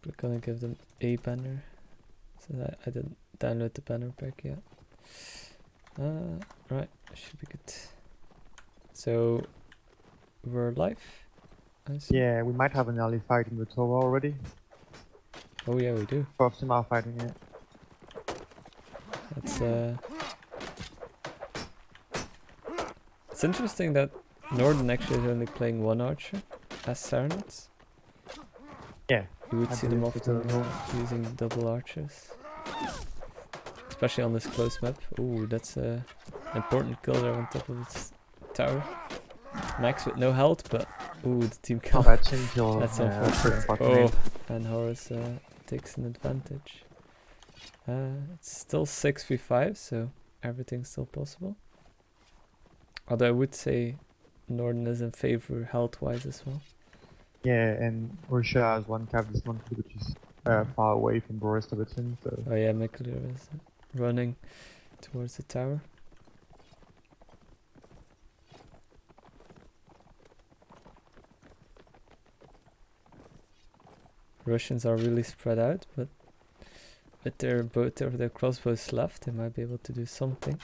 We're gonna give them a banner. So that I didn't download the banner pack yet. Right, should be good. So we're live, I see. Yeah, we might have an early fight in the tower already. Oh yeah, we do. Both of them are fighting it. That's it's interesting that Norden actually is only playing one archer as Sarnets. Yeah. You would I see them believe so often too. using double archers. Especially on this close map. Ooh, that's a important kill there on top of this tower. Max with no health, but ooh, the team kill. Oh, that team kill. That's Yeah, that's pretty unfortunate. unfortunate. Oh, and Horus takes an advantage. It's still 6v5, so everything's still possible. Although I would say Norden is in favor health-wise as well. Yeah, and Russia has one cap this month, which is far away from the rest of the team. So Oh yeah, Mikler is running towards the tower. Russians are really spread out, but with both of their crossbows left, they might be able to do something.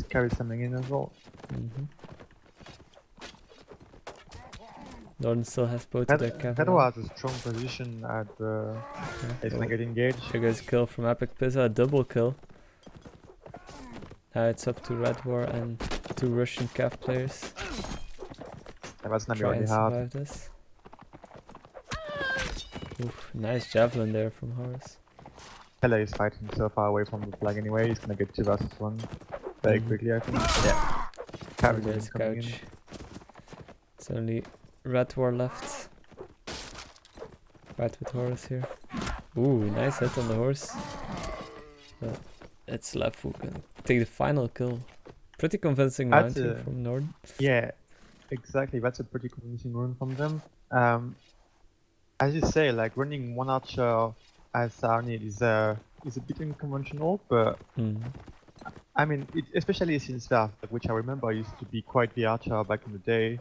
carry something in as well. Norden still has both of their That cavalry. was a strong position at the. It's gonna get engaged. Here goes a kill from Epic Pizza, a double kill. Now it's up to Red War and 2 Russian cav players. Yeah, that's gonna be Try really and hard. survive this. Oof, nice javelin there from Horus. Pele is fighting so far away from the flag anyway. He's gonna get 2 versus 1 very quickly, I think. Yeah. And there's Couch. It's only Red War left. Fight with Horus here. Ooh, nice hit on the horse. But it's Lefu gonna take the final kill. Pretty convincing round here from Norden. Yeah, exactly. That's a pretty convincing run from them. As you say, like running one archer as Sarnit is a bit unconventional, but I mean, especially since that, which I remember used to be quite the archer back in the day.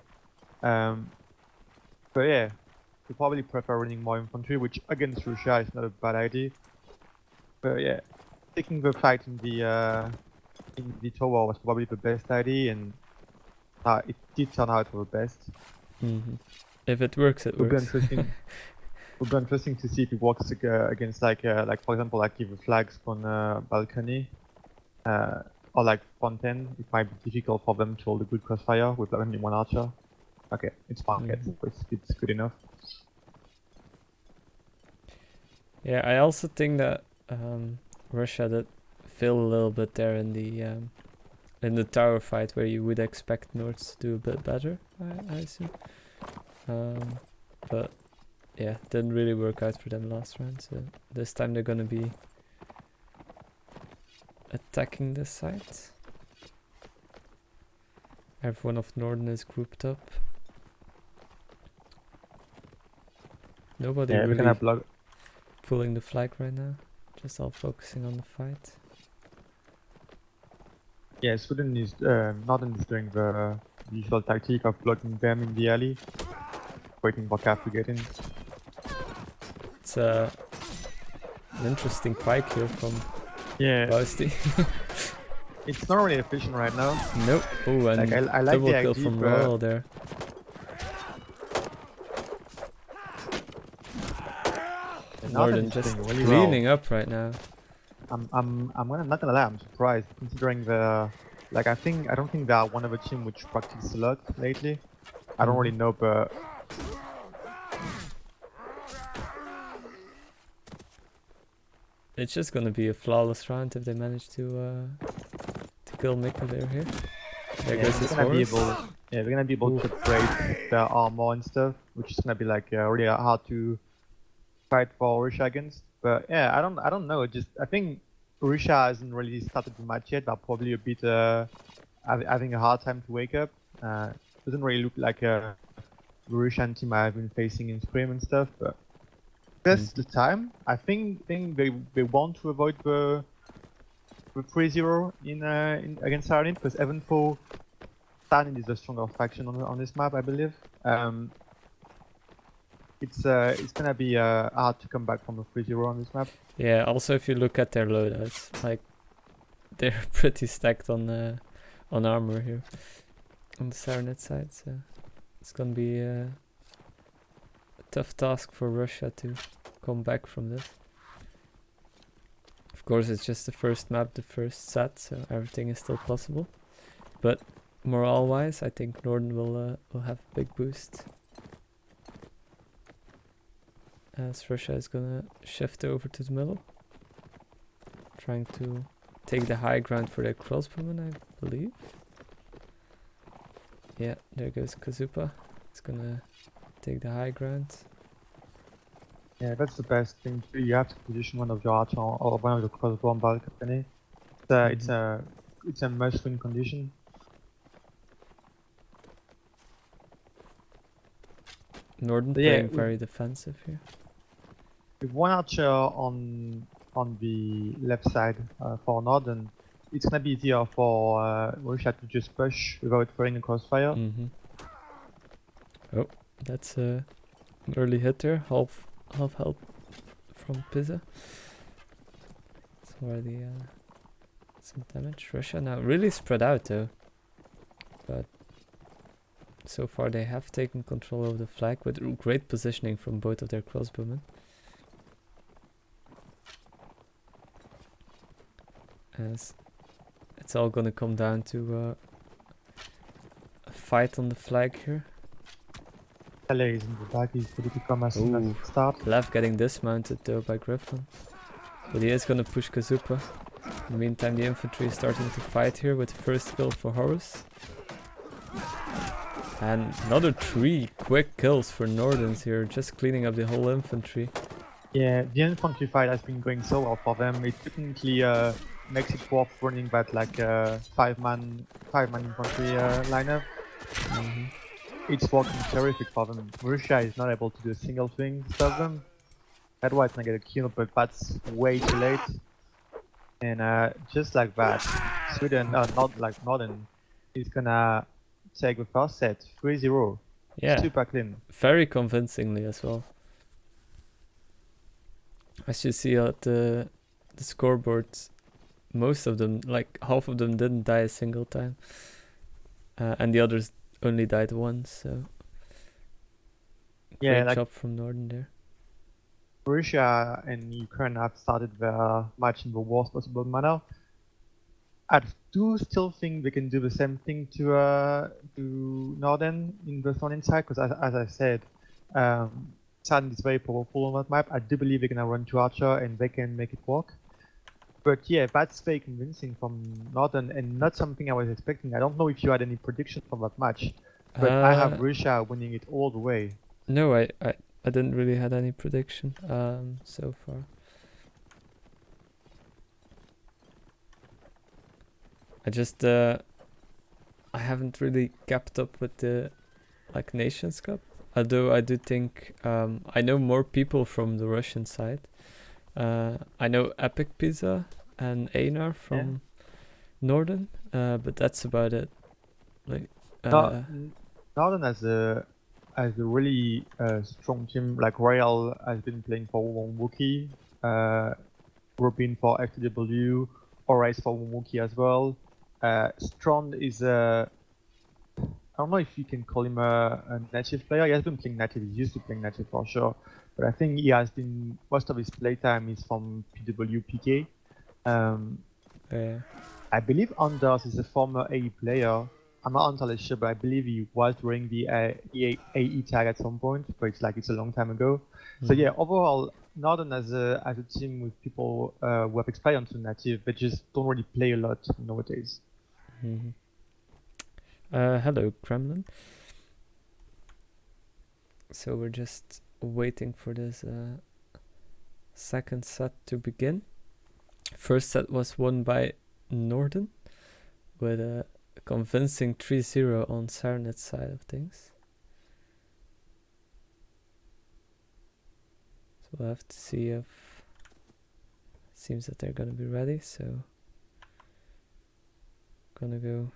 But yeah, you probably prefer running more infantry, which against Russia is not a bad idea. But yeah, taking the fight in the tower was probably the best idea, and it did turn out for the best. If it works, it would works. Be interesting. Would be interesting to see if it works against like for example, like if the flags on balcony or like fontaine. It might be difficult for them to hold a good crossfire with only one archer. Okay, it's market, so it's good enough. Yeah, I also think that Russia did fail a little bit there in the tower fight, where you would expect Nords to do a bit better, I assume. But yeah, didn't really work out for them last round, so this time they're gonna be attacking this site. Everyone of Norden is grouped up. Nobody really pulling the flag right now, just all focusing on the fight. Yeah, Sweden is Norden is doing the usual tactic of blocking them in the alley, waiting for Cav to get in. It's an interesting pike here from Bousty. It's not really efficient right now. Nope. Oh, and like, I like double kill from Royal there. Norden just really cleaning up right now. I'm not gonna lie, I'm surprised considering the I don't think they are one of the team which practice a lot lately. I don't really know, but it's just gonna be a flawless round if they manage to kill Mikkel here. There goes his horse. They're gonna be able to upgrade their armor and stuff, which is gonna be like really hard to fight for Russia against. But yeah, I don't know. I think Russia hasn't really started the match yet. They're probably a bit having a hard time to wake up. Doesn't really look like a Russian team I've been facing in Scream and stuff. But that's the time. I think they want to avoid the 3-0 in against Sarnit, because even though Sarnit is a stronger faction on this map, I believe. it's gonna be hard to come back from a 3-0 on this map. Yeah, also if you look at their loadouts, like they're pretty stacked on armor here on the Serenet side, so it's gonna be a tough task for Russia to come back from this. Of course, it's just the first map, the first set, so everything is still possible. But morale-wise, I think Norden will have a big boost, as Russia is gonna shift over to the middle, trying to take the high ground for their crossbowmen, I believe. Yeah, there goes Kazupa. It's gonna take the high ground. Yeah, that's the best thing to do. You have to position one of your archer or one of your crossbow on balcony. It's a must-win condition. Norden But yeah, playing very defensive here. with one archer on the left side for Norden, it's gonna be easier for Russia to just push without throwing a crossfire. Oh, that's an early hit there. Half health from Pisa. It's already some damage. Russia now really spread out though, but so far they have taken control of the flag with great positioning from both of their crossbowmen. As it's all gonna come down to a fight on the flag here. Tele is in the back, he's ready to come as soon as it starts. Lev getting dismounted though by Griffin. But he is gonna push Kazupa. In the meantime, the infantry is starting to fight here with the first kill for Horus. And another 3 quick kills for Nordens here, just cleaning up the whole infantry. Yeah, the infantry fight has been going so well for them. It technically makes it worth running that like 5-man infantry lineup. It's working terrific for them. Russia is not able to do a single thing to stop them. Otherwise, gonna get a kill, but that's way too late. And just like that, Sweden, not like Norden, is gonna take the first set 3-0. Yeah, Super clean. very convincingly as well. As you see at the scoreboard, most of them, like half of them, didn't die a single time, and the others only died once. So Yeah, great job from Norden there. Russia and Ukraine have started their match in the worst possible manner. I do still think they can do the same thing to Norden in the Norden side, because as I said, Sand is very powerful on that map. I do believe they're gonna run to Archer and they can make it work. But yeah, that's very convincing from Norden and not something I was expecting. I don't know if you had any prediction from that match, but I have Russia winning it all the way. No, I didn't really had any prediction so far. I just I haven't really kept up with the like Nations Cup. Although I do think I know more people from the Russian side. I know Epic Pizza and Einar from Norden, but that's about it. Like Norden has a really strong team. Like Royal has been playing for Wookiee, Robin for FTW, Horace for Wookiee as well. Strond is I don't know if you can call him a native player. He has been playing native. He's used to playing native for sure. But I think he has been, most of his playtime is from PWPK. I believe Anders is a former AE player. I'm not entirely sure, but I believe he was during the AE tag at some point, but it's a long time ago. So yeah, overall, Norden as a team with people who have experience in native, but just don't really play a lot nowadays. Hello, Kremlin. So we're just waiting for this second set to begin. First set was won by Norden with a convincing 3-0 on Serenet's side of things. So we'll have to see if seems that they're gonna be ready, so gonna go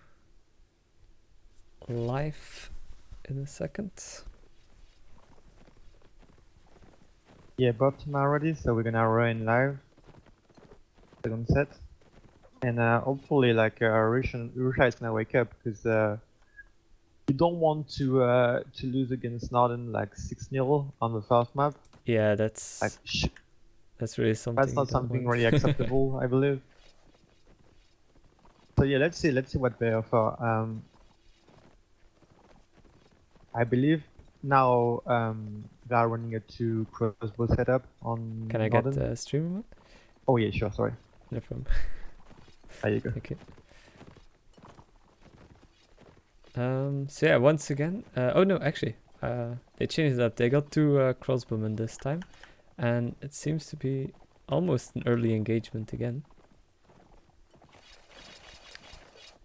live in a second. Yeah, both team are ready, so we're gonna run live. Second set. And hopefully, like, Russia is gonna wake up, because you don't want to lose against Norden like 6-0 on the first map. Yeah, Like, that's really something. that's not you don't something want. really acceptable, I believe. So yeah, let's see what they offer. I believe now they are running a 2 crossbow setup on Can I Norden. get streamer mode? Oh yeah, sure, sorry. No problem. There you go. Okay. So yeah, once again, oh no, actually, they changed it up. They got 2 crossbowmen this time, and it seems to be almost an early engagement again.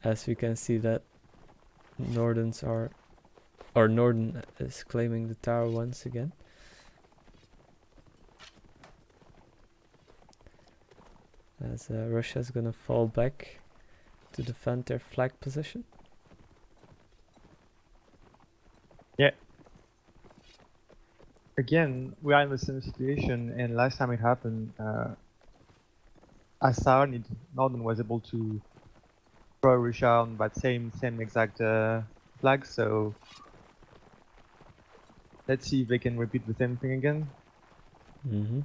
As we can see that Norden is claiming the tower once again. As Russia is gonna fall back to defend their flag position. Yeah. Again, we are in the same situation, and last time it happened, as Norden was able to throw Russia on that same exact flag, so let's see if they can repeat the same thing again. Mm-hmm.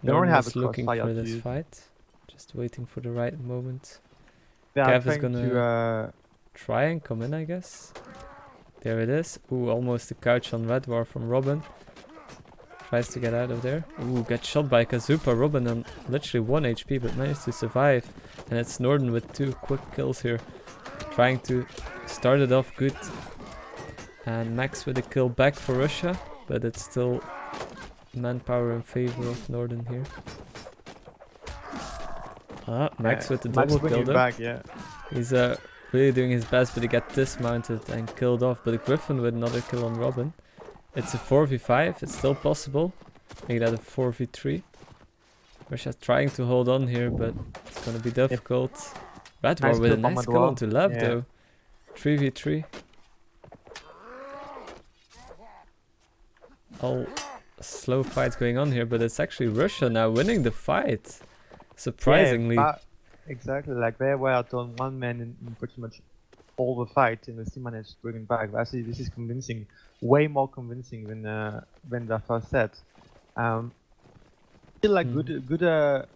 Norden Norden have is a looking crossfire for to this use. fight, just waiting for the right moment. They are Gav is trying gonna to try and come in, I guess. There it is. Ooh, almost a couch on Red War from Robin. Tries to get out of there. Ooh, gets shot by Kazupa. Robin on literally 1 HP, but managed to survive. And it's Norden with 2 quick kills here. Trying to start it off good. And Max with a kill back for Russia. But it's still manpower in favor of Norden here. Ah, Max with the double kill though. back, yeah. He's really doing his best, but he got dismounted and killed off. But a Griffin with another kill on Robin. It's a 4v5, it's still possible. Make that a 4v3. Russia's trying to hold on here, but it's gonna be difficult. Red War with a nice kill onto Lev though. 3v3. All slow fights going on here, but it's actually Russia now winning the fight. Surprisingly. Yeah, exactly, like they were down 1 man in pretty much all the fight, and the team managed to bring it back. Actually, this is convincing, way more convincing than the first set. Still like good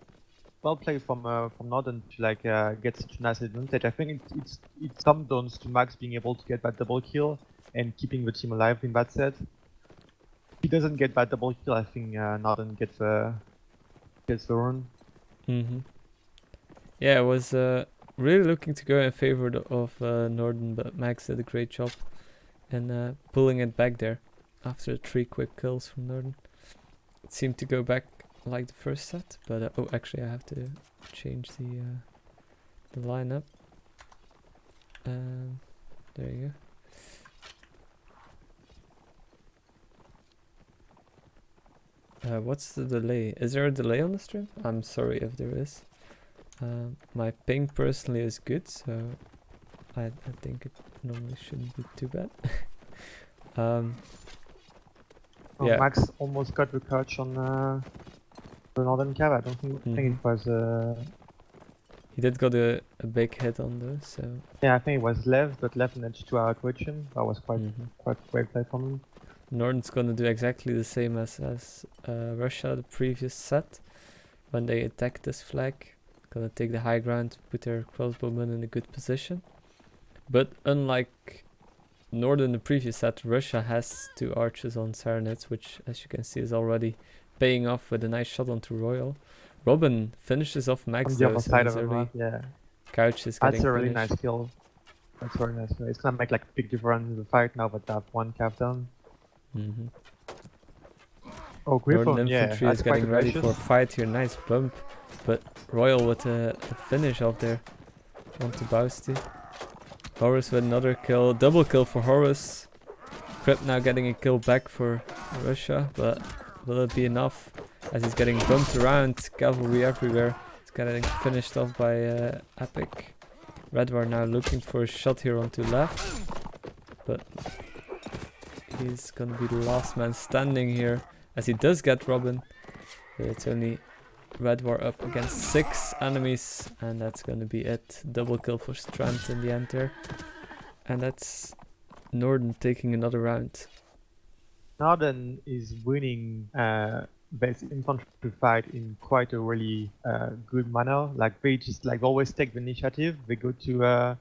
well played from Norden to like get such a nice advantage. I think it comes down to Max being able to get that double kill and keeping the team alive in that set. If he doesn't get that double kill, I think Norden gets the run. Yeah, I was really looking to go in favor of Norden, but Max did a great job in pulling it back there after 3 quick kills from Norden. It seemed to go back like the first set, but oh, actually I have to change the lineup. There you go. What's the delay? Is there a delay on the stream? I'm sorry if there is. My ping personally is good, so I think it normally shouldn't be too bad. Yeah. Max almost got the catch on the Northern cab. I don't think it was. He did got a big hit on those, so. Yeah, I think it was left, but left managed to outwitch him. That was quite great play from him. Norden's gonna do exactly the same as Russia the previous set. When they attack this flag, gonna take the high ground, put their crossbowmen in a good position. But unlike Norden the previous set, Russia has 2 archers on Sarnets, which as you can see is already paying off with a nice shot onto Royal. Robin finishes off Max on the other side of his the early map, yeah. couch is getting That's a really finished. nice kill. That's very nice. It's gonna make like a big difference in the fight now that they have 1 cap down. Oh, Griffon, Norden infantry is getting ready for a fight here. Nice bump, but Royal with a finish off there onto Bausti. Horus with another kill, double kill for Horus. Crip now getting a kill back for Russia, but will it be enough? As he's getting bumped around, cavalry everywhere. He's getting finished off by Epic. Red War now looking for a shot here onto left, but he's gonna be the last man standing here, as he does get Robin. But it's only Red War up against 6 enemies, and that's gonna be it. Double kill for Strand in the end there. And that's Norden taking another round. Norden is winning base infantry fight in quite a really good manner. Like they just like always take the initiative. They go to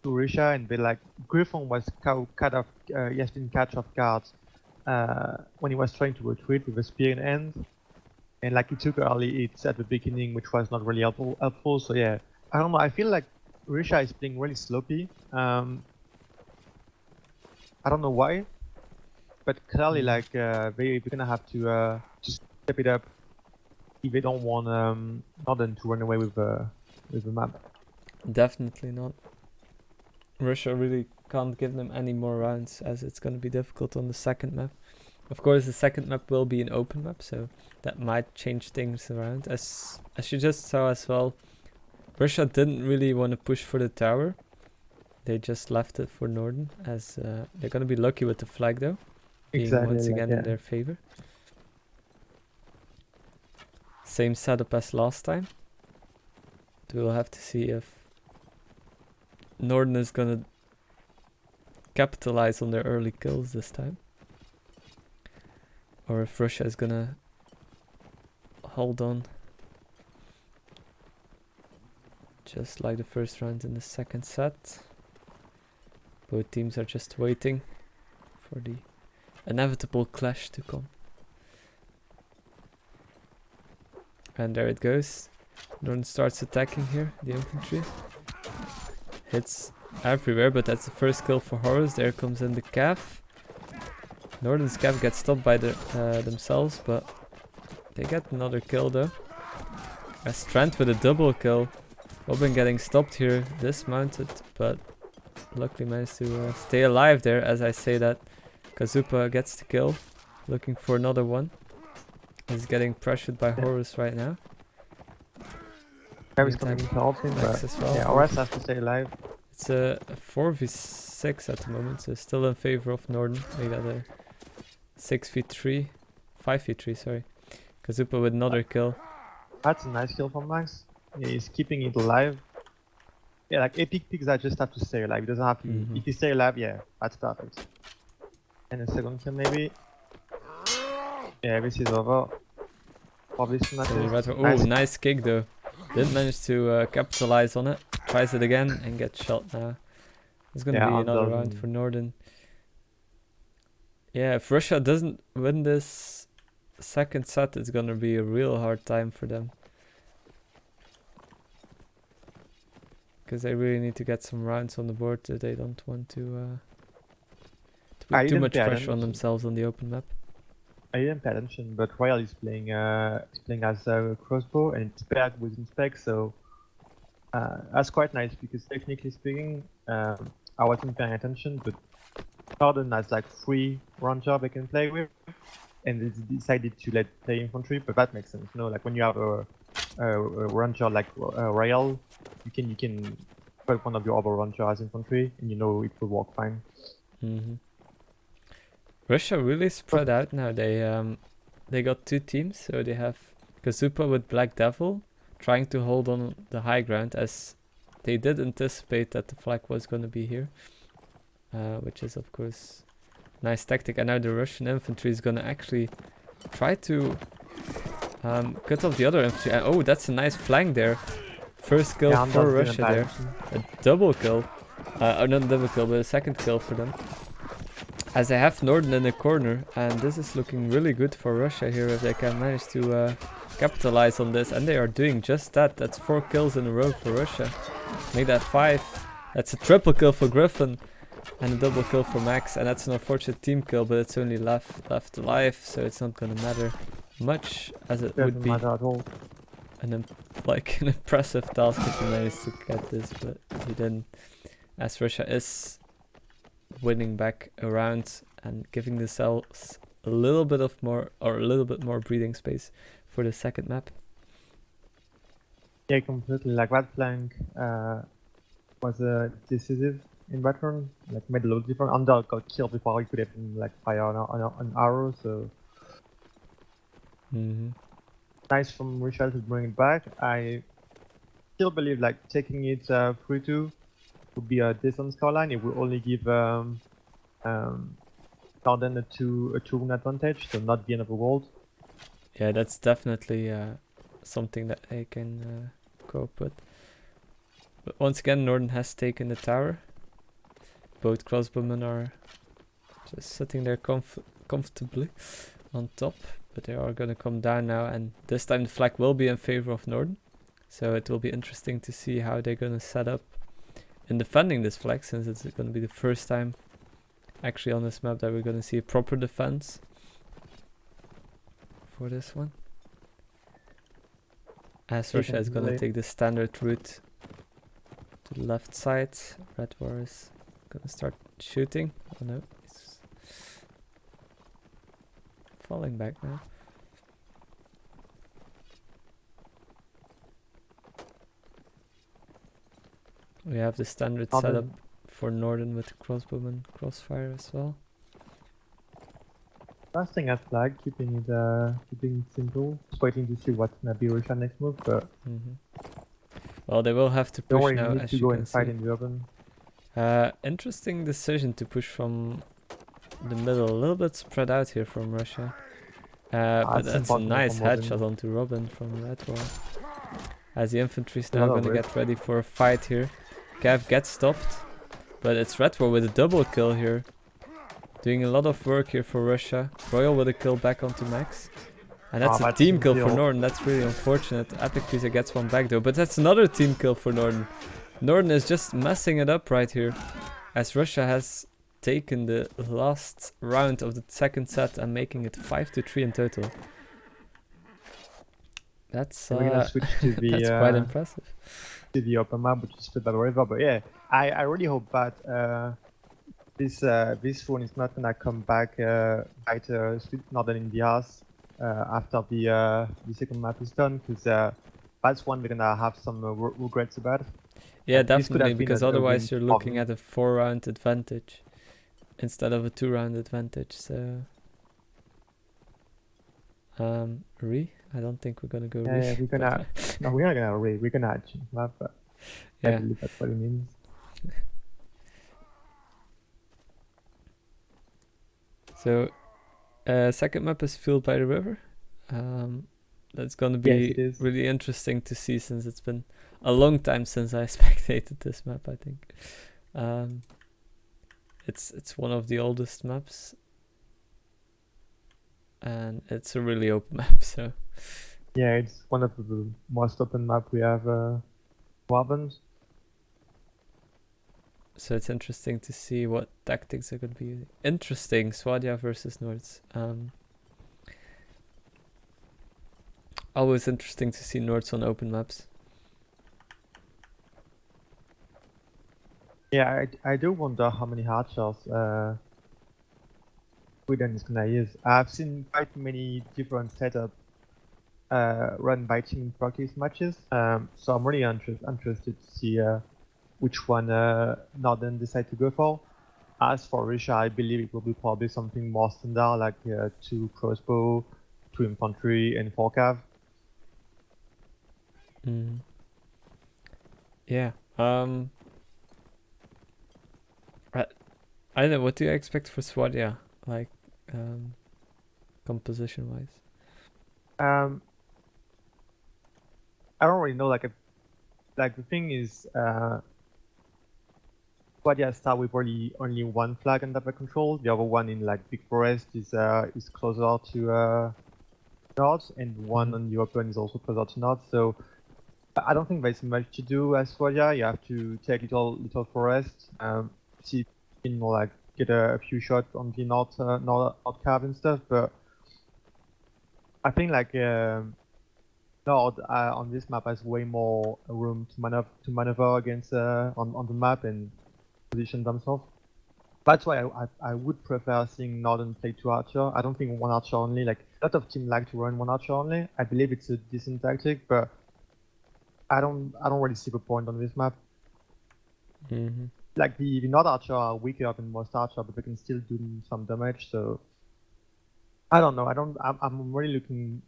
Russia and they like Griffon was cut off. He has been catch off guard when he was trying to retreat with a spear in hand, and like he took early hits at the beginning, which was not really helpful. So yeah, I don't know. I feel like Russia is playing really sloppy. I don't know why. But clearly, like they're gonna have to step it up if they don't want Norden to run away with the map. Definitely not. Russia really can't give them any more rounds, as it's gonna be difficult on the second map. Of course, the second map will be an open map, so that might change things around. As you just saw as well, Russia didn't really want to push for the tower. They just left it for Norden, as they're gonna be lucky with the flag though. Being once again in their favor. Same setup as last time. We'll have to see if Norden is gonna capitalize on their early kills this time, or if Russia is gonna hold on, just like the first round in the second set. Both teams are just waiting for the inevitable clash to come. And there it goes. Norden starts attacking here, the infantry. Hits everywhere, but that's the first kill for Horus. There comes in the Cav. Norden's Cav gets stopped by themselves, but they get another kill though. As Trent with a double kill. Robin getting stopped here, dismounted, but luckily managed to stay alive there. As I say that, Kazupa gets the kill, looking for another one. He's getting pressured by Horus right now. He's coming to help him, but well. yeah, Horus has to stay alive. It's a 4v6 at the moment, so still in favor of Norden. We got a 6v3, 5v3, sorry. Kazupa with another kill. That's a nice kill from Max. He's keeping it alive. Yeah, like epic picks that just have to stay alive. He doesn't have to. If he stay alive, yeah, that's perfect. And a second kill maybe. Yeah, this is over. Obviously not. Oh, nice kick though. Didn't manage to capitalize on it. Tries it again and gets shot now. It's gonna be another round for Norden. Yeah, if Russia doesn't win this second set, it's gonna be a real hard time for them. Because they really need to get some rounds on the board. They don't want to put too much pressure on themselves on the open map. I didn't pay attention, but Royal is playing as a crossbow and it's paired with inspect, so that's quite nice because technically speaking, I wasn't paying attention, but Norden has like 3 ranger they can play with, and they decided to let play infantry, but that makes sense, you know, like when you have a ranger like Royal, you can put one of your other ranger as infantry, and you know it will work fine. Russia really spread out now. They got 2 teams, so they have Kazupa with Black Devil trying to hold on the high ground, as they did anticipate that the flag was going to be here, which is of course nice tactic. And now the Russian infantry is going to actually try to cut off the other infantry. Oh, that's a nice flank there. First kill for Russia there. A double kill. Or not a double kill, but a second kill for them. As they have Norden in the corner, and this is looking really good for Russia here if they can manage to capitalize on this, and they are doing just that. That's 4 kills in a row for Russia. Make that 5. That's a triple kill for Griffon and a double kill for Max, and that's an unfortunate team kill, but it's only left alive, so it's not gonna matter much, as it would be an impressive task if you managed to get this, but you didn't, as Russia is winning back around and giving themselves a little bit more breathing space for the second map. Yeah, completely. Like that flank was decisive in that run. Like made a lot of difference. Under got killed before he could even like fire an arrow. So nice from Russia to bring it back. I still believe like taking it 3-2 would be a decent scoreline. It will only give Norden a two-win advantage, so not the end of the world. Yeah, that's definitely something that I can cope with. But once again, Norden has taken the tower. Both crossbowmen are just sitting there comfortably on top, but they are going to come down now, and this time the flag will be in favor of Norden. So it will be interesting to see how they're going to set up in defending this flag, since it's going to be the first time actually on this map that we're going to see a proper defense for this one. As Russia is going to take the standard route to the left side. Red War is going to start shooting. Oh no, it's falling back now. We have the standard setup for Norden with the crossbowman crossfire as well. Casting at flag, keeping it simple. Just waiting to see what's gonna be Russia next move, but well, they will have to push now, need as to you go can and fight see. in the open. Interesting decision to push from the middle, a little bit spread out here from Russia. But that's a nice headshot onto Robin from Red War. As the infantry is now going to get ready for a fight here. Cav gets stopped, but it's Red War with a double kill here. Doing a lot of work here for Russia. Royal with a kill back onto Max. And that's a team kill for Norden. That's really unfortunate. Epic Freezer gets one back though, but that's another team kill for Norden. Norden is just messing it up right here, as Russia has taken the last round of the second set and making it 5-3 in total. That's we're gonna switch to the that's quite impressive. To the open map, which is split by the river. But yeah, I really hope that this phone is not gonna come back bite Northern India's after the second map is done, because that's one we're gonna have some regrets about. Yeah, definitely, because otherwise you're looking at a 4-round advantage instead of a 2-round advantage. So I don't think we're gonna go re. Yeah, we're gonna no, we're not gonna re. We're gonna change map, but yeah, I believe that's what it means. So, second map is Fueled by the River. That's gonna be really interesting to see, since it's been a long time since I spectated this map, I think. It's one of the oldest maps, and it's a really open map, so yeah, it's one of the most open map we have weapons. So it's interesting to see what tactics are going to be interesting. Swadia versus Nords. Always interesting to see Nords on open maps. Yeah, I do wonder how many hard shells Sweden is gonna use. I've seen quite many different setups run by team in practice matches. So I'm really interested to see which one Norden decide to go for. As for Russia, I believe it will be probably something more standard, like 2 crossbow, 2 infantry, and 4 cav. Yeah. I don't know. What do you expect for Swadia, like composition wise? I don't really know. Like the thing is, Swadia start with only one flag under the control. The other one in like big forest is closer to north, and one on the open is also closer to north. So I don't think there's much to do as Swadia. You have to take little forest, see if you can like get a few shots on the north cav and stuff. But I think like Nord on this map has way more room to maneuver against on the map and position themselves. That's why I would prefer seeing Norden play 2 archer. I don't think 1 archer only. Like a lot of teams like to run 1 archer only. I believe it's a decent tactic, but I don't really see the point on this map. Like the Nord archer are weaker than most archer, but they can still do some damage. So I don't know. I'm really looking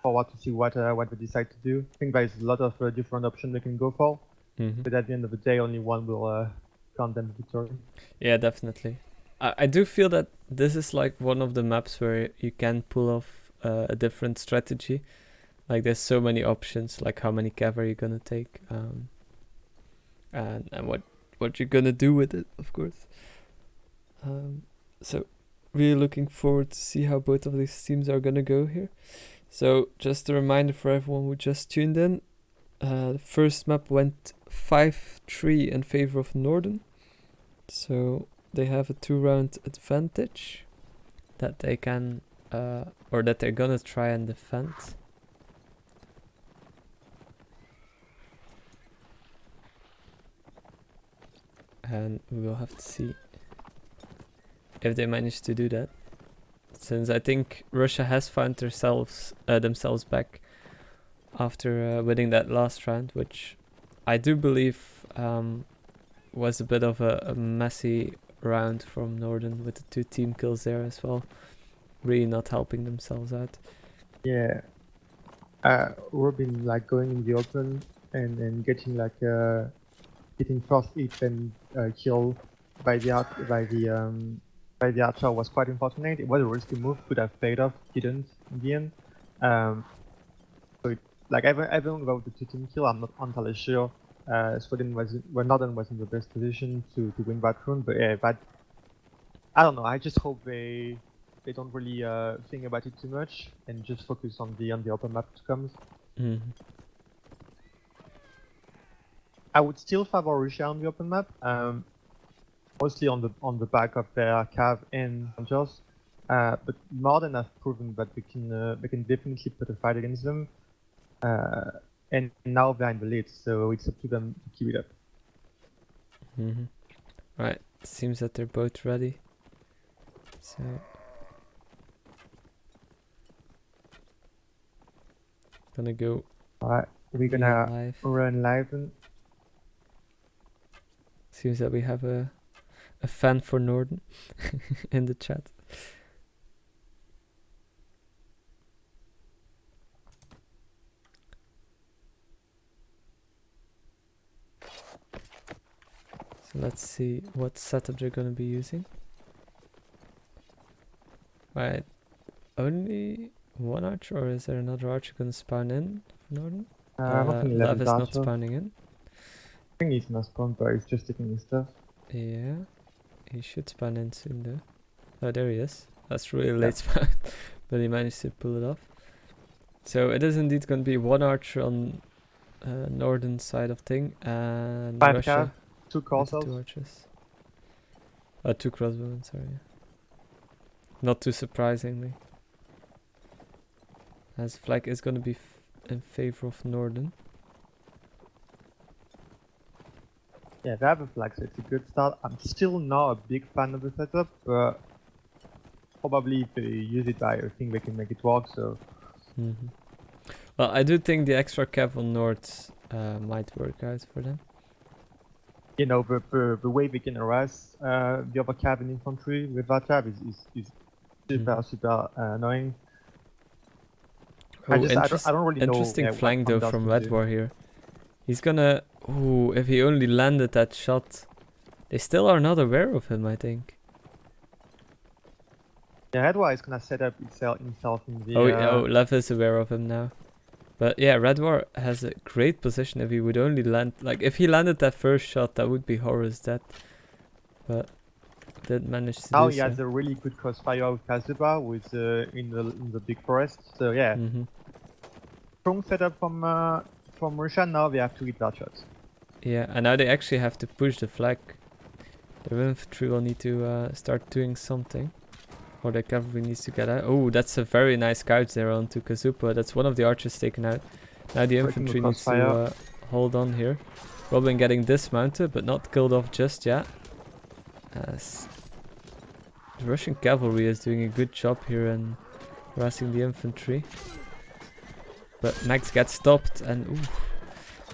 forward to see what they decide to do. I think there's a lot of different options they can go for, but at the end of the day, only one will count them victory. Yeah, definitely. I do feel that this is like one of the maps where you can pull off a different strategy. Like there's so many options, like how many cav you're gonna take, and what you're gonna do with it, of course. So really looking forward to see how both of these teams are gonna go here. So just a reminder for everyone who just tuned in, the first map went 5-3 in favor of Norden. So they have a 2-round advantage that they can, or that they're gonna try and defend. And we will have to see if they manage to do that, since I think Russia has found themselves back after winning that last round, which I do believe was a bit of a messy round from Norden with the 2 team kills there as well, really not helping themselves out. Yeah, Robin like going in the open and getting like getting first hit and kill by the archer was quite unfortunate. It was a risky move, could have paid off, didn't in the end. So it, like even without the 2-team kill, I'm not entirely sure Norden was in the best position to win that round. But yeah, but I don't know. I just hope they don't really think about it too much and just focus on the open map to come. I would still favor Russia on the open map, mostly on the back of their cav and hunters. But Norden have proven that they can definitely put a fight against them. And now they're in the lead, so it's up to them to keep it up. Right, seems that they're both ready. So gonna go. Alright, we're gonna run live. Seems that we have a fan for Norden in the chat. So let's see what setup they're gonna be using. Right, only one archer, or is there another archer gonna spawn in for Norden? Lev is not spawning in. I think he's not spawned, but he's just taking his stuff. Yeah, he should spawn in soon though. Oh, there he is. That's really late spawn, but he managed to pull it off. So it is indeed going to be one archer on Norden side of thing, and 5 Russia. cav, 2 crossbows. 2 archers. 2 crossbowmen, sorry. Not too surprisingly, as flag is going to be in favor of Norden. Yeah, they have a flag, so it's a good start. I'm still not a big fan of the setup, but probably if they use it, I think they can make it work. So, well, I do think the extra cav on North might work out for them. You know, the way they can harass the other cav in infantry with that cav is super annoying. Oh, I don't really know. Interesting flank though from Red War here. He's gonna. Ooh, if he only landed that shot. They still are not aware of him, I think. Yeah, Red War is gonna set up himself in the. Lev is aware of him now. But yeah, Red War has a great position if he would only land. Like, if he landed that first shot, that would be Horus dead. But didn't manage to now do he has a really good crossfire with Kazuba with in the big forest. So yeah, strong setup from Russia. Now they have to hit that shots. Yeah, and now they actually have to push the flag. The infantry will need to start doing something, or the cavalry needs to get out. Oh, that's a very nice scout there onto Kazupa. That's one of the archers taken out. Now the infantry needs to hold on here. Robin getting dismounted, but not killed off just yet. As the Russian cavalry is doing a good job here and harassing the infantry. But Max gets stopped, and ooh,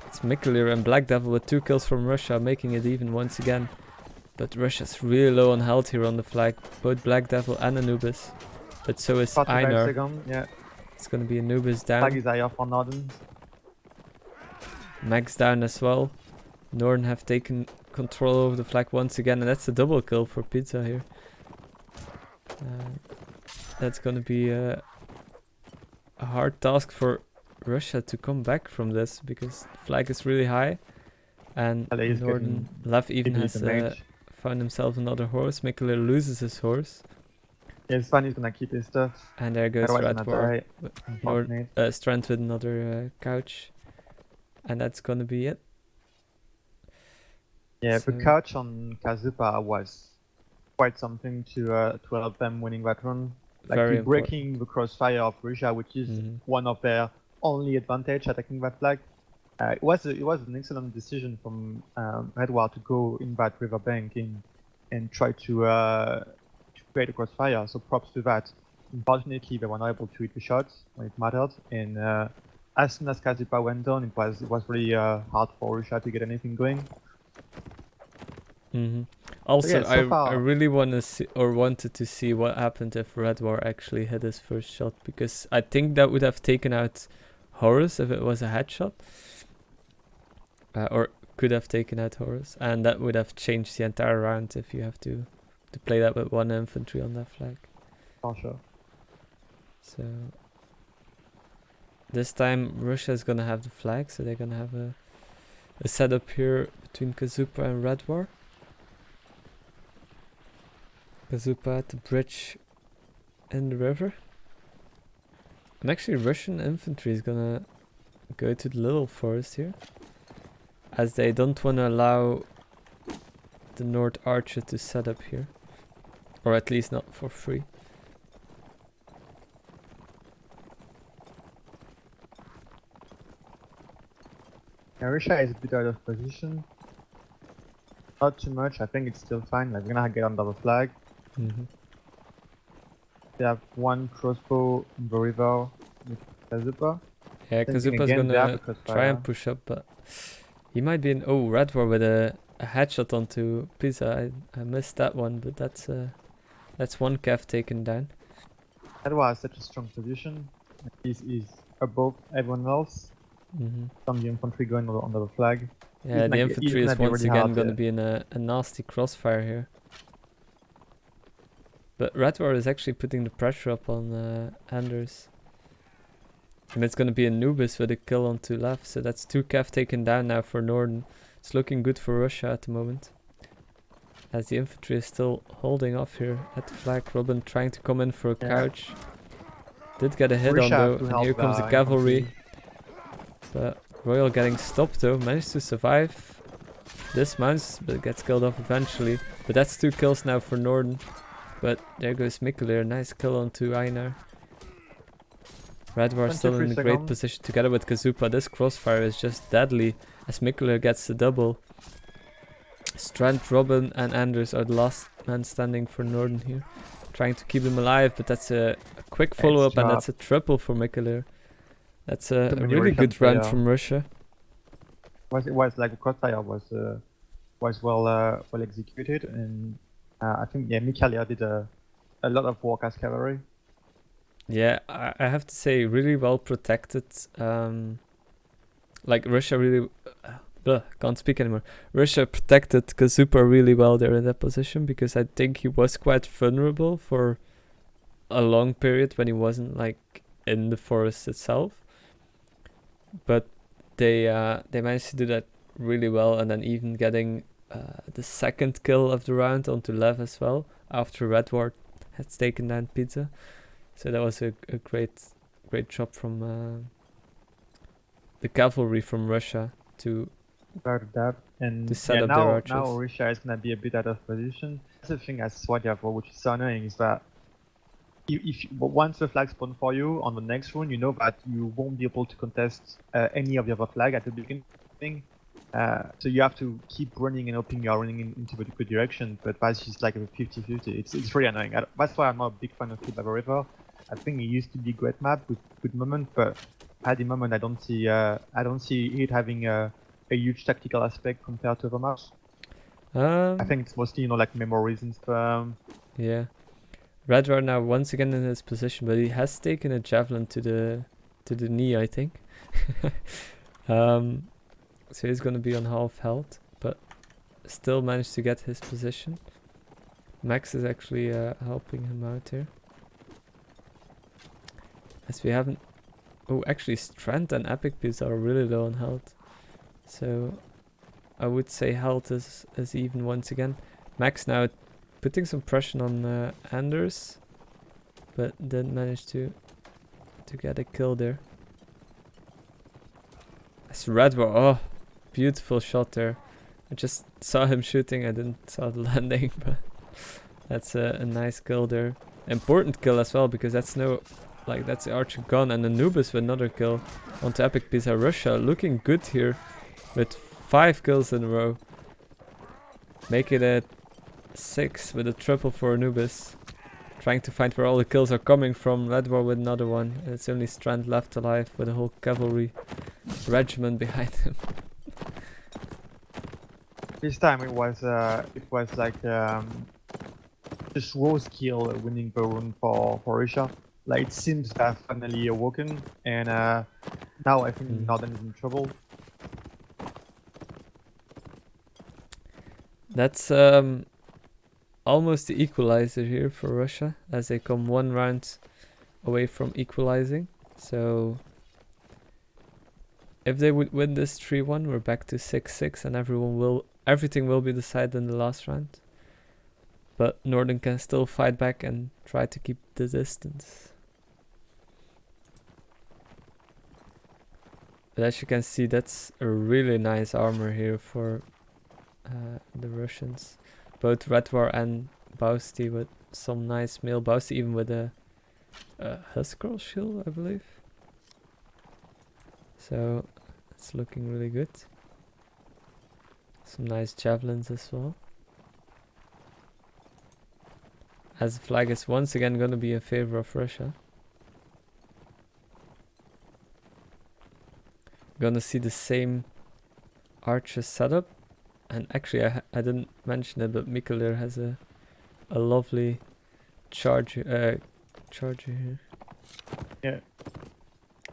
it's Mikkelir and Black Devil with 2 kills from Russia, making it even once again. But Russia's really low on health here on the flag, both Black Devil and Anubis. But so is Einar. Yeah. It's gonna be Anubis Flag down. is higher for Norden. Max down as well. Norden have taken control over the flag once again, and that's a double kill for Pizza here. That's gonna be a hard task for Russia to come back from this, because the flag is really high, and LA is Norden Lev even heavily has damaged. found himself another horse. Mikkeler loses his horse, Yeah, Svan is gonna keep his stuff. and there goes Otherwise Red gonna War. die. Norden Unfortunate. Strand with another couch, and that's gonna be it. Yeah, the So- couch on Kazupa was quite something to help them winning that run. Like Very you're breaking the crossfire of Russia, which is Mhm. one of their only advantage attacking that flag. It was an excellent decision from Edward to go in that riverbank and try to create a crossfire. So props to that. Unfortunately, they were not able to hit the shots when it mattered. And as soon as Kazupa went down, it was really hard for Russia to get anything going. Also, yeah, so I far- really want to see, or wanted to see, what happened if Red War actually hit his first shot, because I think that would have taken out Horus if it was a headshot, or could have taken out Horus, and that would have changed the entire round if you have to play that with one infantry on that flag. For sure. So this time Russia is gonna have the flag, so they're gonna have a setup here between Kazupa and Red War. Kazupa at the bridge in the river. And actually Russian infantry is gonna go to the little forest here, as they don't want to allow the North Archer to set up here. Or at least not for free. Yeah, Russia is a bit out of position. Not too much. I think it's still fine. Like, we're gonna get under the flag. They have one crossbow in the river with Kazupa. Yeah, Same thing Kazupa's again, they have gonna a crossfire. try and push up, but he might be in... Oh, Red War with a headshot onto Pisa. I missed that one, but that's one Cav taken down. That was such a strong position. He's above everyone else. Some the infantry going under the flag. Yeah, the infantry is once again gonna be in a nasty crossfire here. But Red War is actually putting the pressure up on Anders. And it's gonna be Anubis with a kill on two left, so that's two Cav taken down now for Norden. It's looking good for Russia at the moment, as the infantry is still holding off here at the flag. Robin trying to come in for a couch. Did get a hit on though, and here comes the cavalry. But Royal getting stopped though, managed to survive. Dismounts, but gets killed off eventually. But that's two kills now for Norden. But there goes Mikkeler, nice kill onto Einar. Red War still in a great position together with Kazupa. This crossfire is just deadly as Mikkeler gets the double. Strand, Robin and Anders are the last man standing for Norden here. Trying to keep them alive, but that's a quick follow-up and that's a triple for Mikkeler. That's a really good round from Russia. It was like the crossfire was well executed, and I think Mikhail did a lot of work as cavalry. Yeah, I have to say, really well protected. Like Russia really... can't speak anymore. Russia protected Kazupa really well there in that position, because I think he was quite vulnerable for a long period when he wasn't like in the forest itself. But they managed to do that really well, and then even getting the second kill of the round onto Lev as well, after Red War had taken down Pizza. So that was a great job from the cavalry from Russia to set up their archers. Now Russia is gonna be a bit out of position. That's the thing as Swadjavo, which is so annoying, is that once the flag spawns for you on the next run, you know that you won't be able to contest any of the other flag at the beginning. So you have to keep running and hoping you're running into the good direction, but that's just like a 50-50. It's really annoying. That's why I'm not a big fan of Flip Over River. I think it used to be a great map with good moment, but at the moment I don't see it having a huge tactical aspect compared to other maps. I think it's mostly like memories and stuff. Yeah, Redvar now once again in his position, but he has taken a javelin to the knee, I think. So he's gonna be on half health, but still managed to get his position. Max is actually helping him out here. As we haven't... Oh, actually Strand and Epic Beats are really low on health. So I would say health is even once again. Max now putting some pressure on Anders, but didn't manage to get a kill there. It's Redwar. Oh, beautiful shot there. I just saw him shooting, I didn't saw the landing, but that's a nice kill there. Important kill as well, because that's that's the Archer gone, and Anubis with another kill onto Epic Pizza. Russia looking good here with 5 kills in a row. Make it a 6 with a triple for Anubis. Trying to find where all the kills are coming from. Redwar with another one. And it's only Strand left alive with a whole cavalry regiment behind him. This time it was like just raw skill winning the run for Russia. Like it seems to have finally awoken, and now I think Norden is in trouble. That's almost the equalizer here for Russia, as they come 1 round away from equalizing. So if they would win this 3-1, we're back to 6-6, and everything will be decided in the last round. But Norden can still fight back and try to keep the distance. But as you can see, that's a really nice armor here for the Russians. Both Redwar and Bausti with some nice mail. Bausti even with a Huskarl shield, I believe. So it's looking really good. Some nice javelins as well. As the flag is once again going to be in favor of Russia. Gonna see the same archer setup. And actually I didn't mention it, but Mikulir has a lovely charger here. Yeah.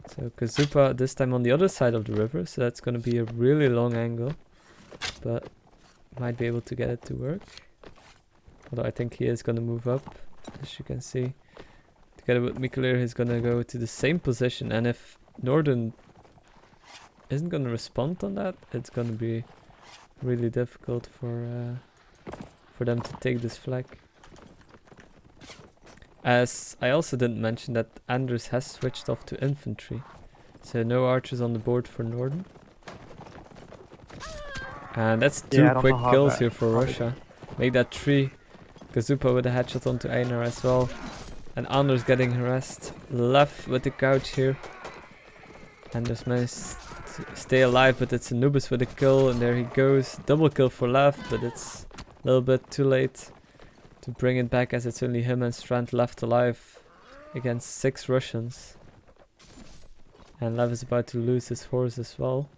So Kazupa this time on the other side of the river, so that's gonna be a really long angle. But might be able to get it to work. Although I think he is gonna move up, as you can see. Together with Mikulir, he's gonna go to the same position, and if Norden isn't gonna respond on that, it's gonna be really difficult for them to take this flag. As I also didn't mention that Anders has switched off to infantry, so no archers on the board for Norden. And that's 2 quick kills here for Russia. Make that 3. Kazupa with a headshot onto Einar as well. And Anders getting harassed. Left with the couch here. Anders managed to stay alive, but it's Anubis with a kill, and there he goes. Double kill for Left, but it's a little bit too late to bring it back, as it's only him and Strand left alive against 6 Russians. And Lev is about to lose his horse as well.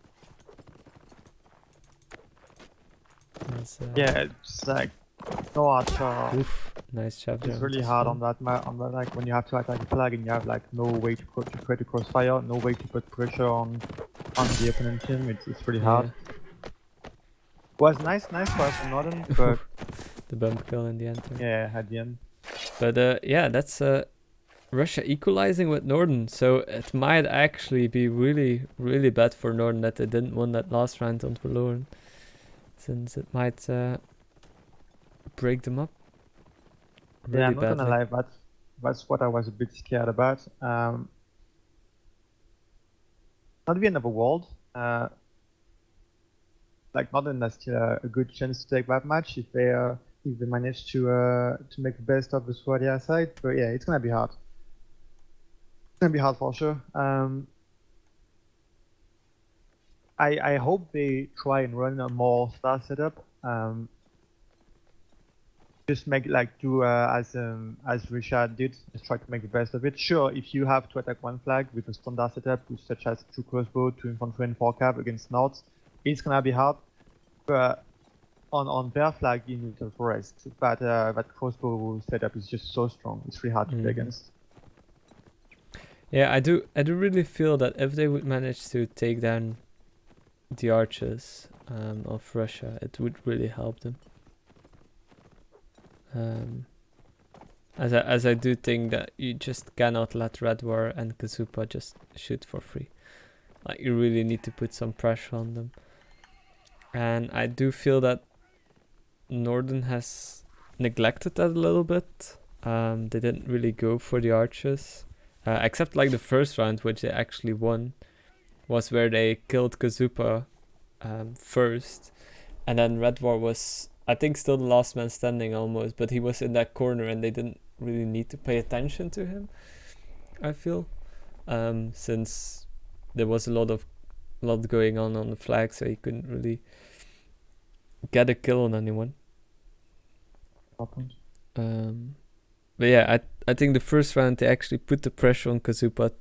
Yeah, it's like no archer. Oof, nice job. It's really hard on that like when you have to attack a flag and you have like no way to create a crossfire, no way to put pressure on the opponent team. It's really hard. Was nice for Norden, but the bump kill in the end. Yeah, at the end. But yeah, that's Russia equalizing with Norden, so it might actually be really bad for Norden that they didn't win that last round on Verloren, since it might break them up. Yeah, I'm not gonna lie, that's what I was a bit scared about. Not the end of the world. Like Norden has still a good chance to take that match if they manage to make the best of the Swadia side. But yeah, it's gonna be hard. It's gonna be hard for sure. I hope they try and run a more star setup. Just make do as Richard did, just try to make the best of it. Sure, if you have to attack one flag with a standard setup, such as 2 crossbow, 2 infantry and 4 cav against Nords, it's gonna be hard. But on their flag in Little Forest, but that crossbow setup is just so strong. It's really hard to play against. Yeah, I do really feel that if they would manage to take down the archers of Russia, it would really help them. As I do think that you just cannot let Red War and Kazupa just shoot for free. Like, you really need to put some pressure on them. And I do feel that Norden has neglected that a little bit. They didn't really go for the archers. Except like the first round, which they actually won, was where they killed Kazupa first. And then Red War was, I think, still the last man standing almost, but he was in that corner and they didn't really need to pay attention to him, I feel. Since there was a lot going on the flag, so he couldn't really get a kill on anyone. But yeah, I think the first round they actually put the pressure on Kazupa,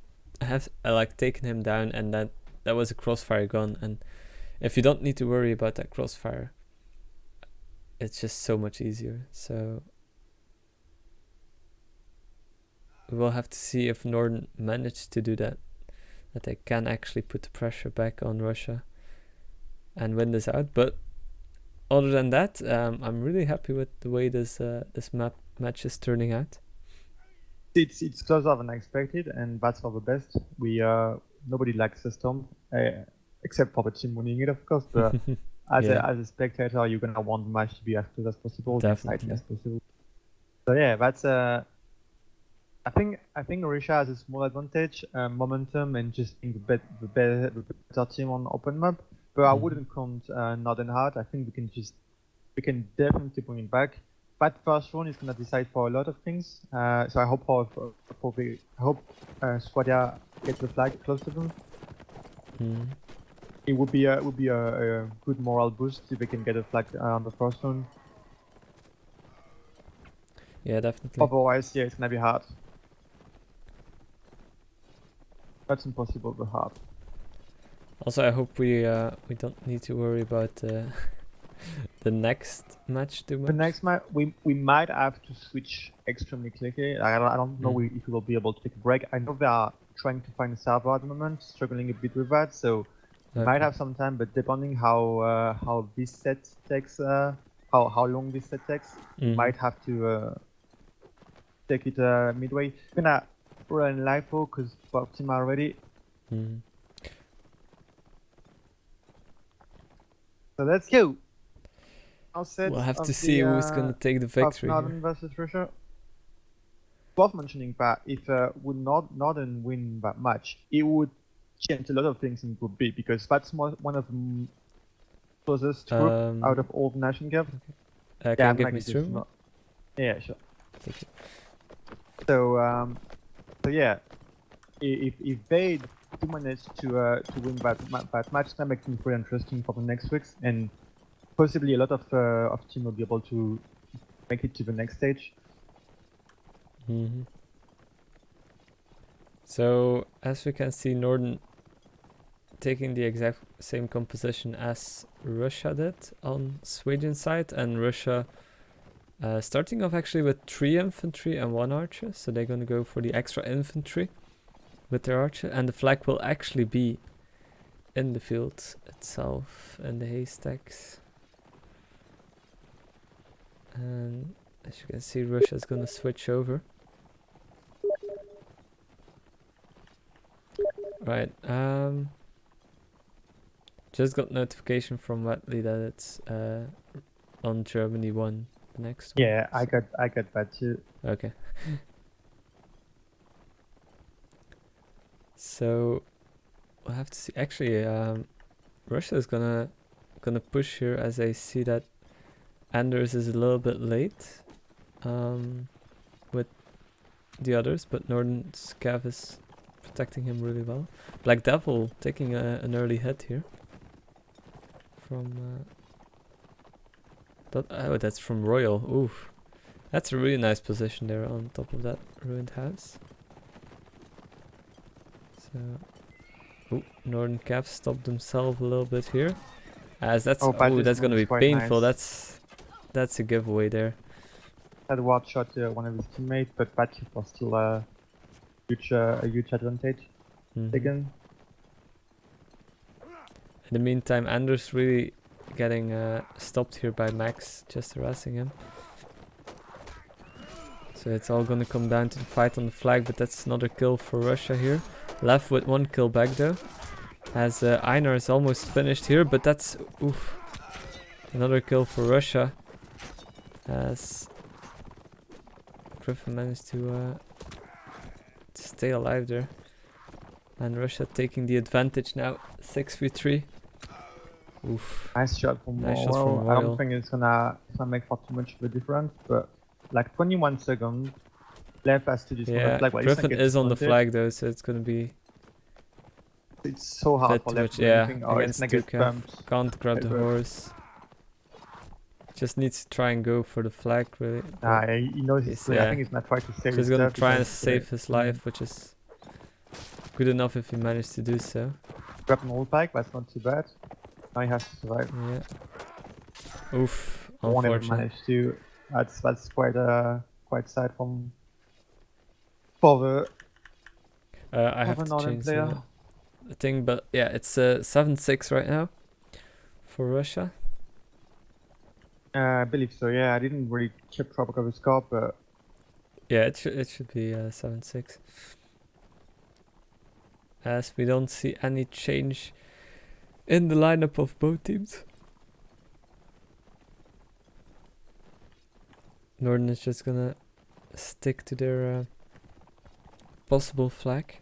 have like taken him down, and that was a crossfire gun. And if you don't need to worry about that crossfire, it's just so much easier. So we'll have to see if Norden managed to do that they can actually put the pressure back on Russia and win this out. But other than that, I'm really happy with the way this match is turning out. It's closer than expected, and that's for the best. Nobody likes the storm, except for the team winning it, of course. But as a spectator, you're gonna want the match to be as close as possible, as tightly as possible. So yeah, that's I think Russia has a small advantage, momentum, and just being the better team on open map. But I wouldn't count Norden out. I think we can definitely bring it back. That first round is gonna decide for a lot of things. So I hope Swadia gets the flag close to them. It would be a good morale boost if they can get a flag on the first round. Yeah, definitely. Otherwise, yeah, it's gonna be hard. That's impossible, but hard. Also, I hope we don't need to worry about the next match too much. The next match, we might have to switch extremely quickly. I don't know if we will be able to take a break. I know they are trying to find a server at the moment, struggling a bit with that, so we might have some time. But depending how this set takes, how long this set takes, we might have to take it midway. I'm gonna run LIFO because both teams are ready. So let's go. We'll have to see who's gonna take the victory. Norden versus Russia. Worth mentioning that if would Norden win that match, it would change a lot of things in Group B, because that's one of the closest group out of all the Nation Cup. Can you give me through? Yeah, sure. Thank you. So yeah, if they do manage to win that match, that makes things very interesting for the next weeks, and possibly a lot of team will be able to make it to the next stage. So as we can see, Norden taking the exact same composition as Russia did on Sweden side, and Russia starting off actually with 3 infantry and 1 archer, so they're gonna go for the extra infantry with their archer, and the flag will actually be in the field itself, in the haystacks. And as you can see, Russia's gonna switch over. Right, just got notification from Watley that it's on Germany 1 next one. Yeah, I got that too. Okay. So we'll have to see. Actually, Russia is gonna push here, as I see that Anders is a little bit late with the others, but Norden's Cav is protecting him really well. Black Devil taking an early hit here from that's from Royal. Oof, that's a really nice position there on top of that ruined house. So Norden Cav stopped himself a little bit here. As that's Badger's that's gonna move be is quite painful. nice. That's a giveaway there. Had warp shot one of his teammates, but Badger was still a huge advantage taken. In the meantime, Anders really getting stopped here by Max, just harassing him. So it's all gonna come down to the fight on the flag, but that's another kill for Russia here. Left with 1 kill back though. As Einar is almost finished here, but that's another kill for Russia. As Griffin managed to stay alive there. And Russia taking the advantage now, 6v3. Oof. Nice shot from Nice shot Royal. from I Royal. don't think it's gonna make for too much of a difference, but like 21 seconds left has to just Yeah, flag. Well, Griffin is on the flag though, so it's gonna be it's so hard bit for too left much. to do Yeah, anything, or it's against gonna get Duka. bumped. Can't grab the Over. horse. Just needs to try and go for the flag really. He knows He's, I think he's gonna try to save He's gonna himself try and because, save his life, which is good enough if he managed to do so. grab an old bike, but it's not too bad. Now he has to survive. Yeah. Oof. Won't ever Unfortunate. manage to. That's quite sad from for the I have a to Norden change player. the thing, but yeah, it's 7-6 right now for Russia. I believe so. Yeah, I didn't really keep track of the score, but Yeah, it should be 7-6. As we don't see any change in the lineup of both teams. Norden is just gonna stick to their possible flag.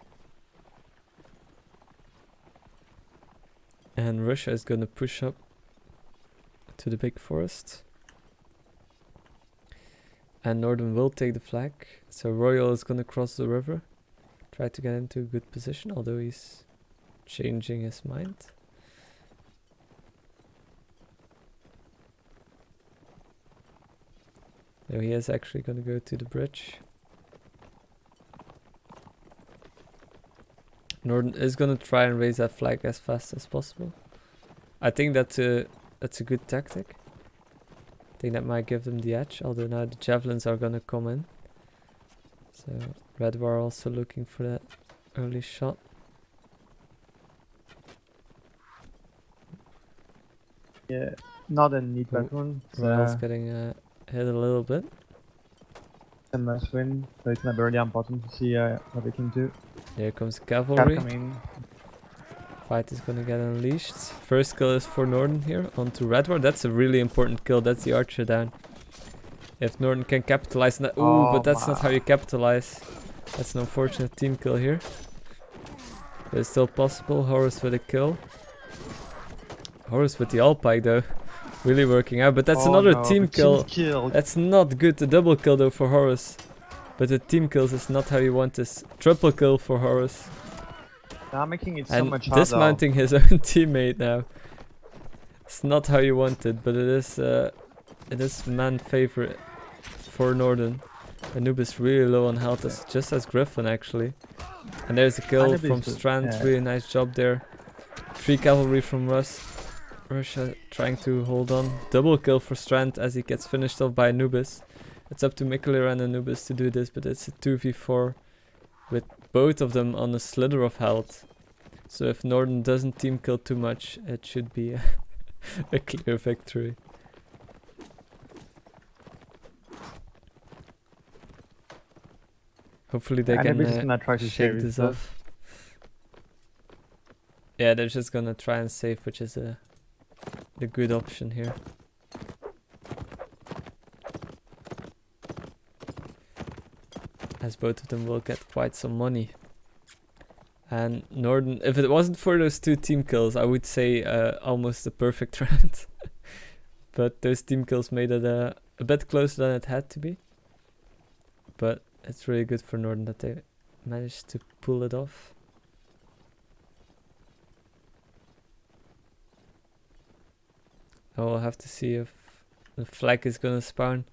And Russia is gonna push up to the big forest. And Norden will take the flag. So Royal is gonna cross the river. Try to get into a good position, although he's changing his mind. No, he is actually gonna go to the bridge. Norden is gonna try and raise that flag as fast as possible. I think that's a good tactic. I think that might give them the edge, although now the javelins are gonna come in. So Red War also looking for that early shot. yeah, not a neat that one. Royal's getting hit a little bit. A must win, so it's gonna be really important to see what they can do. Here comes cavalry. Coming. Fight is gonna get unleashed. First kill is for Norden here onto Red War. That's a really important kill. That's the archer down. If Norden can capitalize on that. Ooh, but that's not how you capitalize. That's an unfortunate team kill here. But it's still possible. Horus with a kill. Horus with the Alpike though. Really working out. But that's another team kill. That's not good. The double kill though for Horus. But the team kills is not how you want this. Triple kill for Horus. Now making it so And much harder. dismounting his own teammate now. It's not how you want it, but it is man favorite for Norden. Anubis really low on health, just as Griffin actually. And there's a kill from Strand, really nice job there. 3 cavalry from Russia trying to hold on. Double kill for Strand as he gets finished off by Anubis. It's up to Mikkeler and Anubis to do this, but it's a 2v4 with both of them on a slither of health. So if Norden doesn't team kill too much, it should be a clear victory. Hopefully they can shake this off. Yeah, they're just gonna try and save, which is the good option here. As both of them will get quite some money. And Norden, if it wasn't for those 2 team kills, I would say almost a perfect round. But those team kills made it a bit closer than it had to be. But it's really good for Norden that they managed to pull it off. I will have to see if the flag is gonna spawn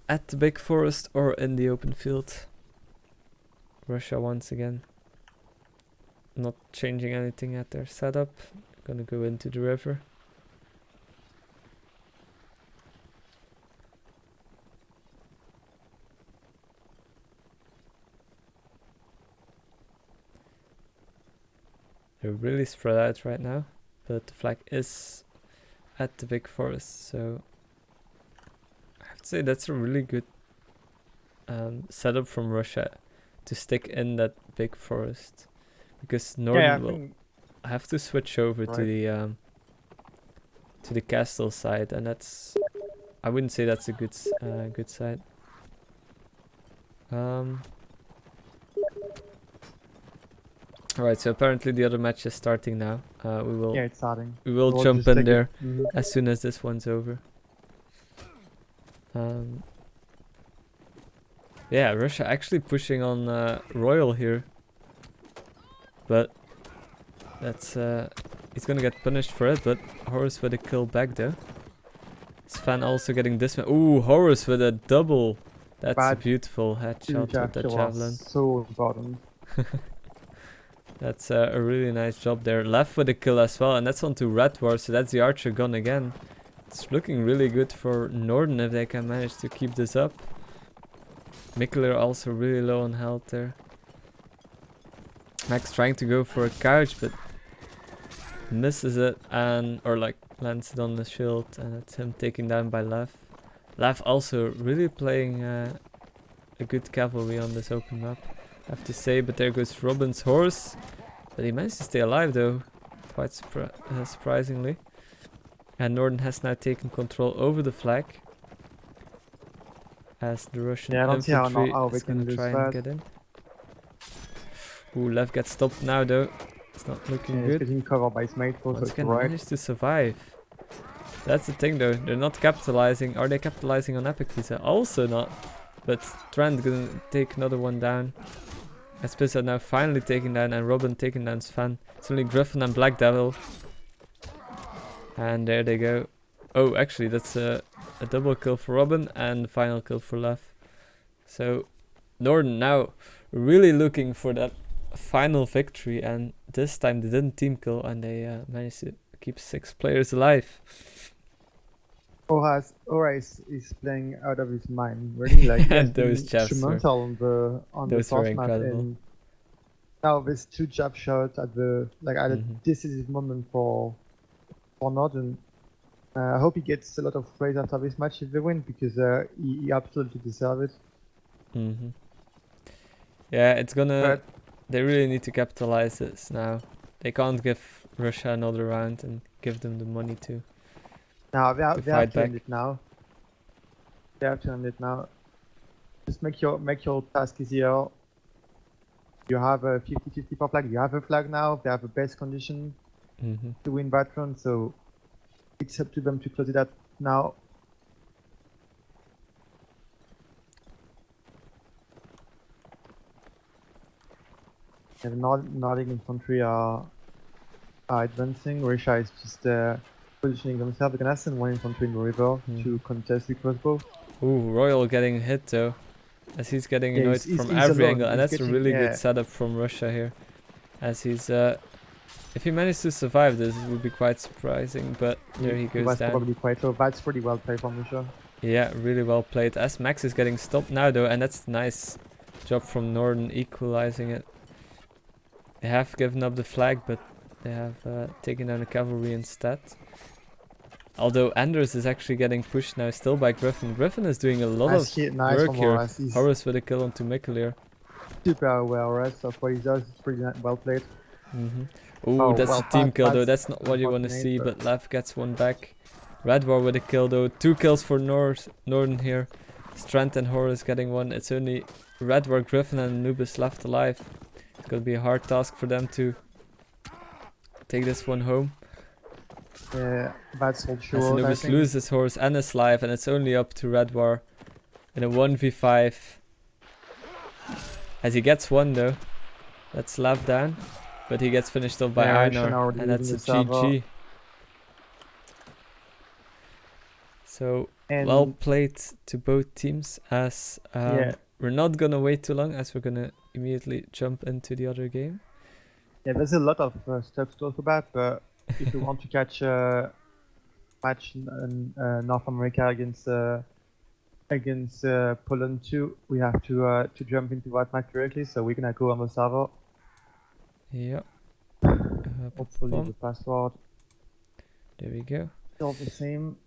at the big forest or in the open field. Russia once again not changing anything at their setup. gonna go into the river. They're really spread out right now, but the flag is at the big forest, so I have to say that's a really good setup from Russia to stick in that big forest, because Norden will have to switch over to the castle side, and that's, I wouldn't say that's a good good side. Alright, so apparently the other match is starting now. We will Yeah, it's starting. we will We'll jump just in take there it. as soon as this one's over. Yeah, Russia actually pushing on Royal here, but that's he's gonna get punished for it. But Horus with a kill back though. Sven also getting this one. Ooh, Horus with a double. That's a beautiful headshot with the javelin. So important. That's a really nice job there. Left with a kill as well, and that's onto Red War, so that's the archer gun again. It's looking really good for Norden if they can manage to keep this up. Mikkeler also really low on health there. Max trying to go for a couch, but misses it, and or like lands it on the shield, and it's him taken down by Lev. Lev also really playing a good cavalry on this open map, I have to say. But there goes Robin's horse, but he managed to stay alive though, quite surprisingly. And Norden has now taken control over the flag, as the Russian infantry is going to try and get in. Ooh, Lev gets stopped now though. It's not looking good. He's getting covered by his mate. Once again, managed to survive. That's the thing though, they're not capitalizing. Are they capitalizing on Epic Visa? Also not. But Trent gonna take another one down. Espisa now finally taken down, and Robin taking down Sven. It's only Griffin and Black Devil. And there they go. Oh, actually that's a double kill for Robin and final kill for Lev. So Norden now really looking for that final victory, and this time they didn't team kill, and they managed to keep 6 players alive. Horace is playing out of his mind, really. Like those jabs instrumental on the first map, and now this 2 jab shots at the a decisive moment for Norden. I hope he gets a lot of praise after this match if they win, because he absolutely deserves it. Yeah, it's gonna. They really need to capitalize this now. They can't give Russia another round and give them the money to. Now they have to end it now. They have to end it now. Just make your task easier. You have a 50-50 for flag. You have a flag now. They have a best condition to win that round, so it's up to them to close it out now. And Nordic infantry are advancing. Russia is just positioning themselves. They can send 1 infantry in the river to contest the crossbow. Ooh, Royal getting hit though, as he's getting annoyed from every angle, and that's a really good setup from Russia here. As he's if he managed to survive this, it would be quite surprising, but there he goes down. Probably quite low. That's pretty well played from Russia. Yeah, really well played. As Max is getting stopped now though, and that's a nice job from Norden equalizing it. They have given up the flag, but they have taken down the cavalry instead. Although Anders is actually getting pushed now still by Griffin. Griffin is doing a lot of work here. Horus with a kill onto Mikkeler. Super well, rest of what he does is pretty well played. Ooh, that's a team kill though. That's not what you want to see, but Lev gets one back. Red War with a kill though. 2 kills for Norden here. Strand and Horus getting one. It's only Red War, Griffin and Anubis left alive. It's gonna be a hard task for them to take this one home. Yeah, that's for sure. As Anubis loses his horse and his life, and it's only up to Red War in a 1v5. As he gets one though. That's Lav down. But he gets finished off by Einar, and that's a GG. So well played to both teams, as we're not gonna wait too long, as we're gonna immediately jump into the other game. Yeah, there's a lot of stuff to talk about, but if we want to catch a match in North America against Poland too, we have to jump into that match directly. So we're gonna go on the server. Yeah. Hopefully the password There we go. still the same.